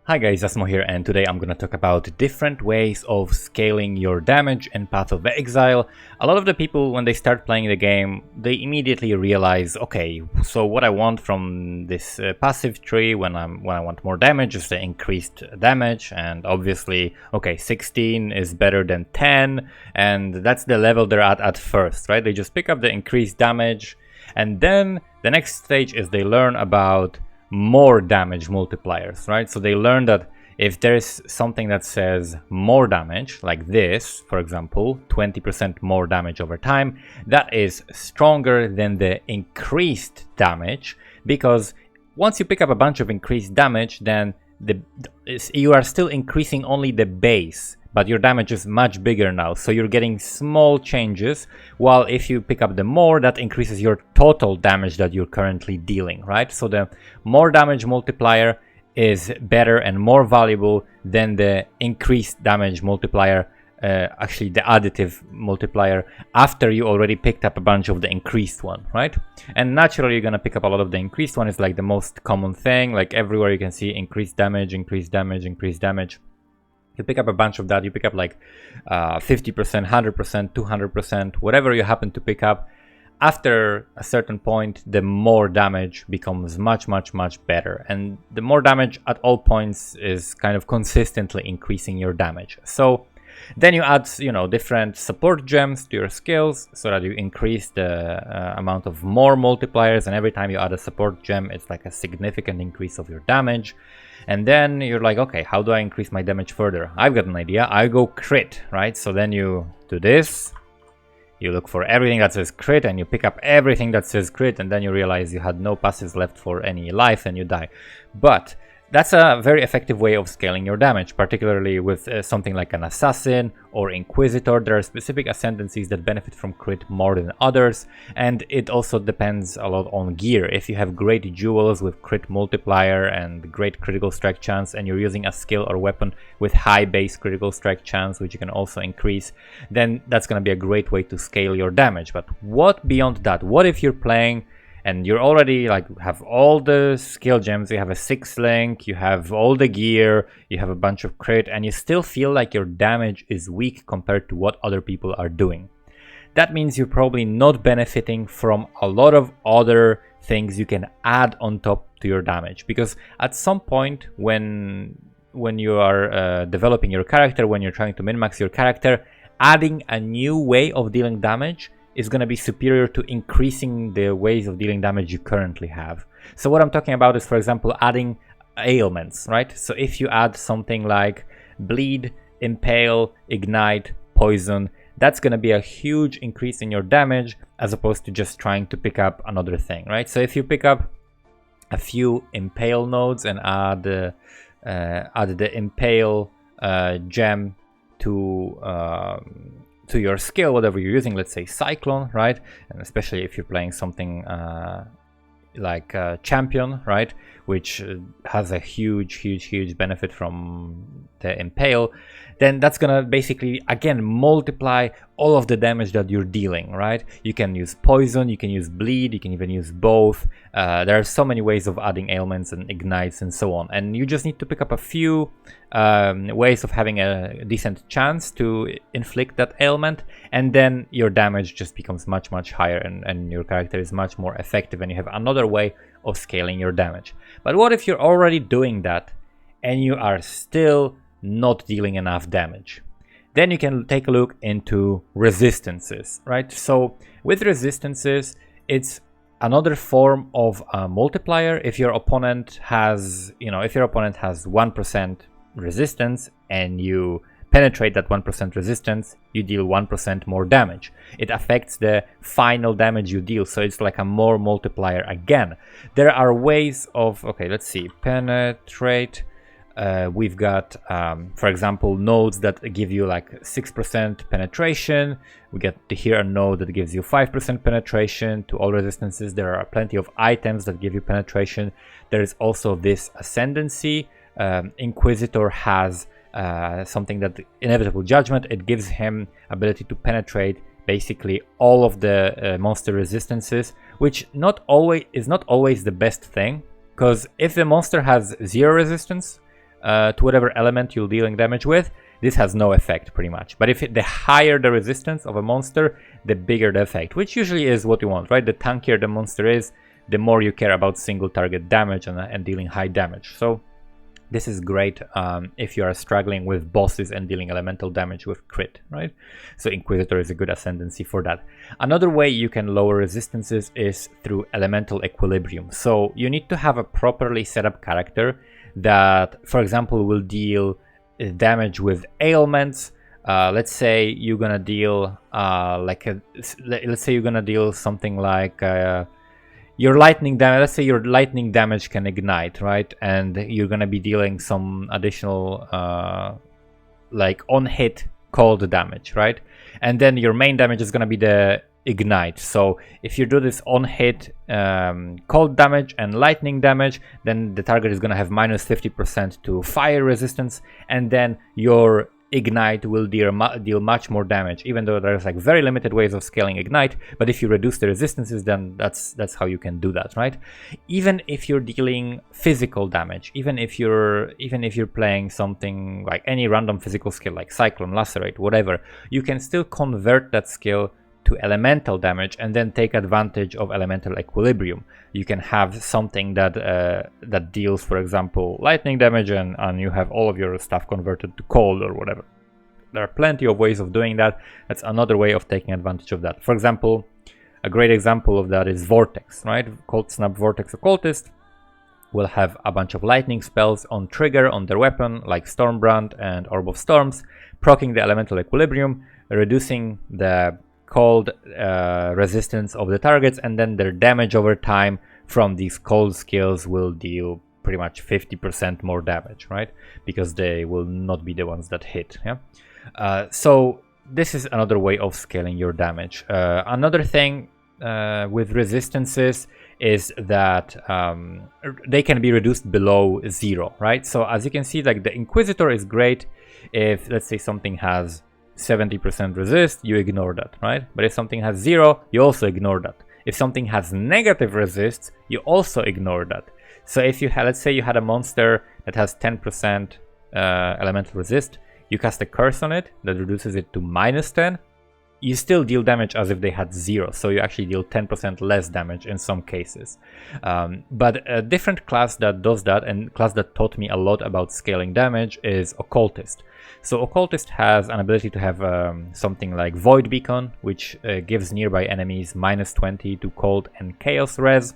Hi guys, Asmo here, and today I'm gonna talk about different ways of scaling your damage in Path of Exile. A lot of the people, when they start playing the game, they immediately realize, okay, so what I want from this passive tree when I want more damage is the increased damage, and obviously, okay, 16 is better than 10, and that's the level they're at first, right? They just pick up the increased damage, and then the next stage is they learn about more damage multipliers, right? So they learn that if there's something that says more damage, like this, for example, 20% more damage over time, that is stronger than the increased damage, because once you pick up a bunch of increased damage, then you are still increasing only the base, but your damage is much bigger now, so you're getting small changes, while if you pick up the more, that increases your total damage that you're currently dealing, right? So the more damage multiplier is better and more valuable than the increased damage multiplier, actually the additive multiplier, after you already picked up a bunch of the increased one, right? And naturally you're gonna pick up a lot of the increased one. It's like the most common thing, like everywhere you can see increased damage, increased damage, increased damage. You pick up a bunch of that, you pick up like 50%, 100%, 200%, whatever you happen to pick up. After a certain point, the more damage becomes much better. And the more damage at all points is kind of consistently increasing your damage. So then you add, different support gems to your skills so that you increase the amount of more multipliers. And every time you add a support gem, it's like a significant increase of your damage. And then you're like, okay, how do I increase my damage further? I've got an idea. I go crit, right? So then you do this. You look for everything that says crit and you pick up everything that says crit, and then you realize you had no passives left for any life and you die. But that's a very effective way of scaling your damage, particularly with something like an assassin or inquisitor. There are specific ascendancies that benefit from crit more than others, and it also depends a lot on gear. If you have great jewels with crit multiplier and great critical strike chance, and you're using a skill or weapon with high base critical strike chance, which you can also increase, then that's going to be a great way to scale your damage. But what beyond that? What if you're playing and you're already like have all the skill gems, you have a 6 link, you have all the gear, you have a bunch of crit, and you still feel like your damage is weak compared to what other people are doing? That means you're probably not benefiting from a lot of other things you can add on top to your damage, because at some point when you are developing your character, when you're trying to min-max your character, adding a new way of dealing damage is going to be superior to increasing the ways of dealing damage you currently have. So what I'm talking about is, for example, adding ailments, right? So if you add something like bleed, impale, ignite, poison, that's going to be a huge increase in your damage as opposed to just trying to pick up another thing, right? So if you pick up a few impale nodes and add the impale gem to your skill, whatever you're using, let's say Cyclone, right? And especially if you're playing something like Champion, right? Which has a huge benefit from the Impale, then that's gonna basically, again, multiply all of the damage that you're dealing, right? You can use Poison, you can use Bleed, you can even use both. There are so many ways of adding ailments and ignites and so on. And you just need to pick up a few ways of having a decent chance to inflict that ailment, and then your damage just becomes much higher, and your character is much more effective, and you have another way of scaling your damage. But what if you're already doing that and you are still not dealing enough damage? Then you can take a look into resistances, right? So with resistances, it's another form of a multiplier. If your opponent has, if your opponent has 1% resistance and you penetrate that 1% resistance, you deal 1% more damage. It affects the final damage you deal, so it's like a more multiplier again. There are ways of, okay, let's see, penetrate. We've got, for example, nodes that give you like 6% penetration. We get here a node that gives you 5% penetration to all resistances. There are plenty of items that give you penetration. There is also this ascendancy. Inquisitor has something that inevitable judgment. It gives him ability to penetrate basically all of the monster resistances, which is not always the best thing, because if the monster has 0 resistance, to whatever element you're dealing damage with, this has no effect pretty much. But if the higher the resistance of a monster, the bigger the effect, which usually is what you want, right? The tankier the monster is, the more you care about single target damage and dealing high damage. So this is great if you are struggling with bosses and dealing elemental damage with crit, right? So Inquisitor is a good ascendancy for that. Another way you can lower resistances is through elemental equilibrium. So you need to have a properly set up character that, for example, will deal damage with ailments. Let's say you're gonna deal let's say you're gonna deal something like your lightning damage. Let's say your lightning damage can ignite, right? And you're gonna be dealing some additional like on hit cold damage, right? And then your main damage is gonna be the ignite. So if you do this on hit cold damage and lightning damage, then the target is gonna have minus 50% to fire resistance, and then your ignite will deal much more damage, even though there's like very limited ways of scaling ignite. But if you reduce the resistances, then that's how you can do that, right? Even if you're dealing physical damage, even if you're playing something like any random physical skill like Cyclone, Lacerate, whatever, you can still convert that skill to elemental damage and then take advantage of elemental equilibrium. You can have something that that deals, for example, lightning damage, and you have all of your stuff converted to cold or whatever. There are plenty of ways of doing that. That's another way of taking advantage of that. For example, a great example of that is Vortex, right? Cold Snap Vortex Occultist will have a bunch of lightning spells on trigger on their weapon, like Stormbrand and Orb of Storms, proccing the elemental equilibrium, reducing the cold resistance of the targets, and then their damage over time from these cold skills will deal pretty much 50% more damage, right? Because they will not be the ones that hit. Yeah. So this is another way of scaling your damage. Another thing with resistances is that they can be reduced below 0, right? So as you can see, like the Inquisitor is great if, let's say, something has 70% resist, you ignore that, right? But if something has 0, you also ignore that. If something has negative resist, you also ignore that. So if you had, let's say you had a monster that has 10% elemental resist, you cast a curse on it that reduces it to -10, you still deal damage as if they had 0, so you actually deal 10% less damage in some cases. But a different class that does that, and class that taught me a lot about scaling damage, is Occultist. So Occultist has an ability to have something like Void Beacon, which gives nearby enemies -20 to cold and chaos res.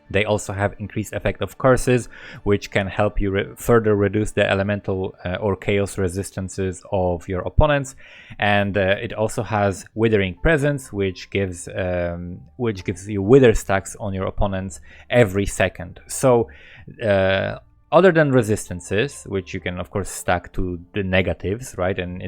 They also have increased effect of curses, which can help you further reduce the elemental or chaos resistances of your opponents. And it also has Withering Presence, which gives you wither stacks on your opponents every second. So other than resistances, which you can of course stack to the negatives, right? And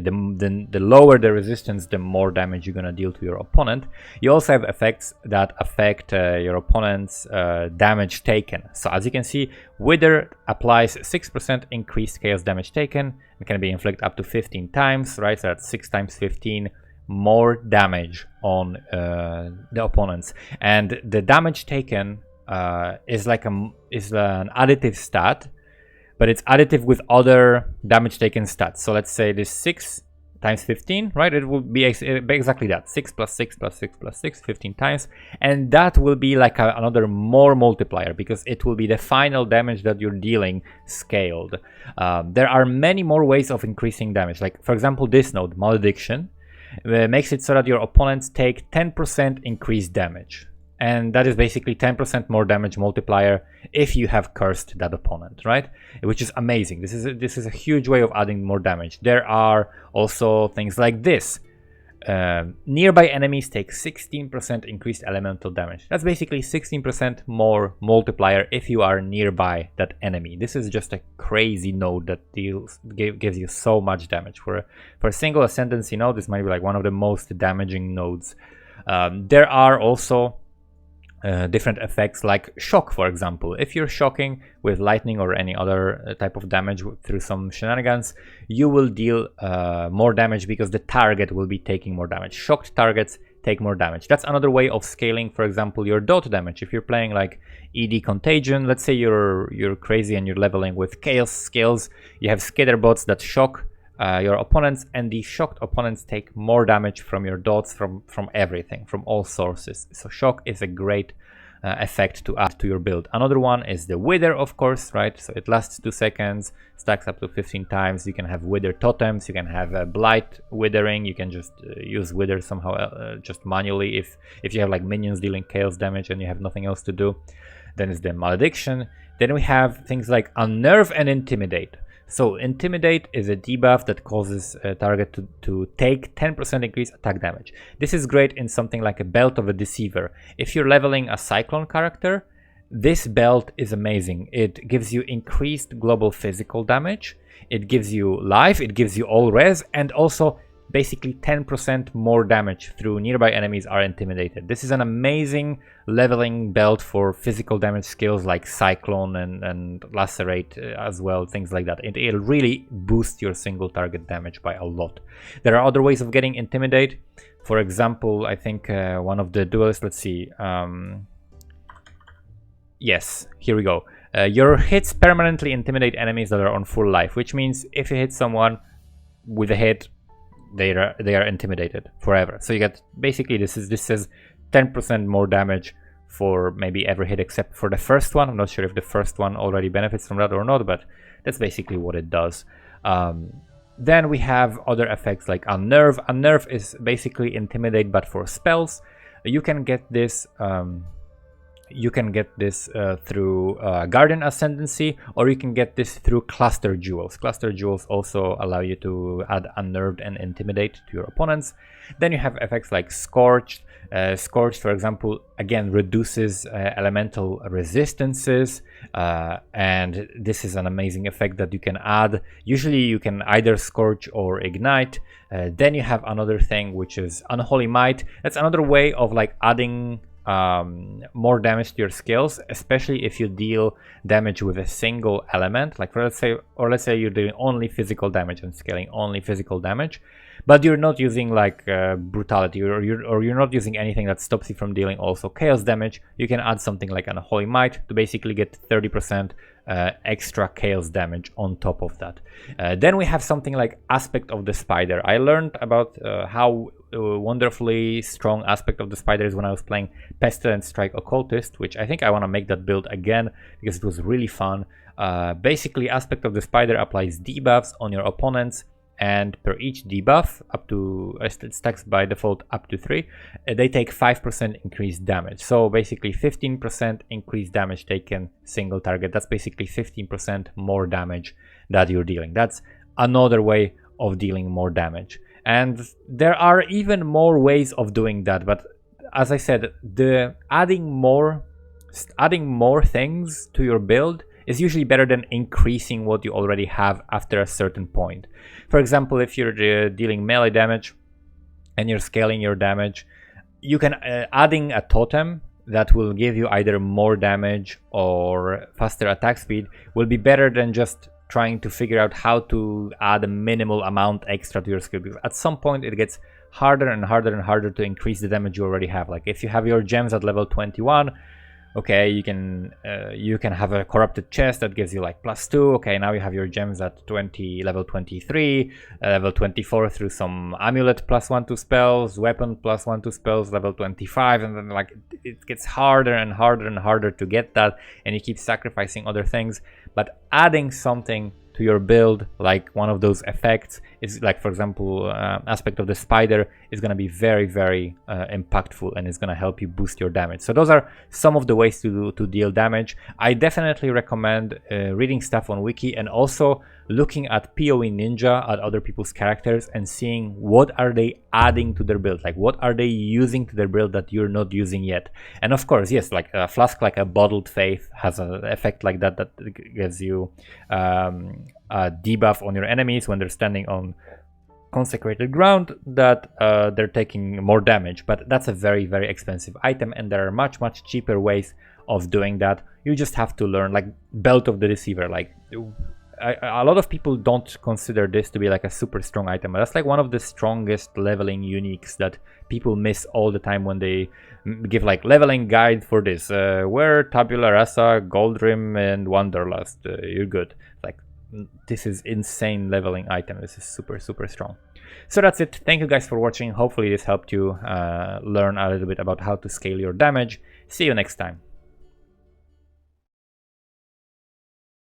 the lower the resistance, the more damage you're gonna deal to your opponent. You also have effects that affect your opponent's damage taken. So as you can see, Wither applies 6% increased chaos damage taken. It can be inflicted up to 15 times, right? So that's 6 times 15 more damage on the opponents. And the damage taken is an additive stat, but it's additive with other damage taken stats. So let's say this 6 times 15, right? It will be exactly that, 6 plus 6 plus 6 plus 6, 15 times, and that will be like another more multiplier, because it will be the final damage that you're dealing scaled. There are many more ways of increasing damage, like for example this node, Malediction, makes it so that your opponents take 10% increased damage. And that is basically 10% more damage multiplier if you have cursed that opponent, right? Which is amazing. This is a huge way of adding more damage. There are also things like this. Nearby enemies take 16% increased elemental damage. That's basically 16% more multiplier if you are nearby that enemy. This is just a crazy node that gives you so much damage. For a single ascendancy node, this might be like one of the most damaging nodes. There are also different effects like shock, for example. If you're shocking with lightning or any other type of damage through some shenanigans, you will deal more damage because the target will be taking more damage. Shocked targets take more damage. That's another way of scaling, for example, your dot damage. If you're playing like ED Contagion, let's say you're crazy and you're leveling with Chaos skills, you have scatter bots that shock your opponents, and the shocked opponents take more damage from your dots, from everything, from all sources. So shock is a great effect to add to your build. Another one is the wither, of course, right? So it lasts 2 seconds, stacks up to 15 times. You can have wither totems, you can have blight withering, you can just use wither somehow just manually if you have like minions dealing chaos damage and you have nothing else to do. Then is the malediction. Then we have things like unnerve and intimidate. So Intimidate is a debuff that causes a target to take 10% increased attack damage. This is great in something like a Belt of a Deceiver. If you're leveling a Cyclone character, this belt is amazing. It gives you increased global physical damage, it gives you life, it gives you all res, and also basically 10% more damage through nearby enemies are intimidated. This is an amazing leveling belt for physical damage skills like Cyclone and Lacerate as well, things like that. It'll really boost your single target damage by a lot. There are other ways of getting Intimidate. For example, I think one of the duelists, let's see. Yes, here we go. Your hits permanently intimidate enemies that are on full life, which means if you hit someone with a hit, they are intimidated forever. So you get basically this says 10% more damage for maybe every hit except for the first one. I'm not sure if the first one already benefits from that or not, but that's basically what it does. Then we have other effects like unnerve. Unnerve is basically intimidate but for spells. You can get this through Guardian Ascendancy, or you can get this through Cluster Jewels. Cluster Jewels also allow you to add Unnerved and Intimidate to your opponents. Then you have effects like Scorched. Scorched, for example, again reduces elemental resistances, and this is an amazing effect that you can add. Usually you can either Scorch or Ignite. Then you have another thing which is Unholy Might. That's another way of like adding more damage to your skills, especially if you deal damage with a single element, like let's say you're doing only physical damage and scaling only physical damage, but you're not using like brutality, or you're not using anything that stops you from dealing also chaos damage. You can add something like an Unholy Might to basically get 30% extra chaos damage on top of that. Then we have something like Aspect of the Spider. I learned about how wonderfully strong Aspect of the Spider is when I was playing Pestilent Strike Occultist, which I think I want to make that build again because it was really fun. Basically, Aspect of the Spider applies debuffs on your opponents, and per each debuff, up to it stacks by default up to 3, they take 5% increased damage. So basically 15% increased damage taken single target. That's basically 15% more damage that you're dealing. That's another way of dealing more damage. And there are even more ways of doing that, but as I said, the adding more things to your build is usually better than increasing what you already have after a certain point. For example, if you're dealing melee damage and you're scaling your damage, you can adding a totem that will give you either more damage or faster attack speed will be better than just trying to figure out how to add a minimal amount extra to your skill, because at some point it gets harder and harder and harder to increase the damage you already have. Like if you have your gems at level 21, okay, you can have a corrupted chest that gives you like +2. Okay, now you have your gems at level 23, level 24 through some amulet +1 to spells, weapon +1 to spells, level 25, and then like it gets harder and harder and harder to get that, and you keep sacrificing other things. But adding something to your build, like one of those effects, is like, for example, Aspect of the Spider, is going to be very, very impactful, and is going to help you boost your damage. So those are some of the ways to deal damage. I definitely recommend reading stuff on Wiki, and also looking at PoE Ninja, at other people's characters, and seeing what are they adding to their build, like what are they using to their build that you're not using yet. And of course, yes, like a flask like a Bottled Faith has an effect like that, that gives you a debuff on your enemies when they're standing on consecrated ground, that they're taking more damage. But that's a very, very expensive item, and there are much, much cheaper ways of doing that. You just have to learn, like Belt of the Deceiver. Like a lot of people don't consider this to be like a super strong item, but that's like one of the strongest leveling uniques that people miss all the time when they give like leveling guide for this. Wear tabula rasa, gold rim, and wanderlust. You're good. Like, this is insane leveling item. This is super strong. So that's it. Thank you guys for watching. Hopefully this helped you learn a little bit about how to scale your damage. See you next time.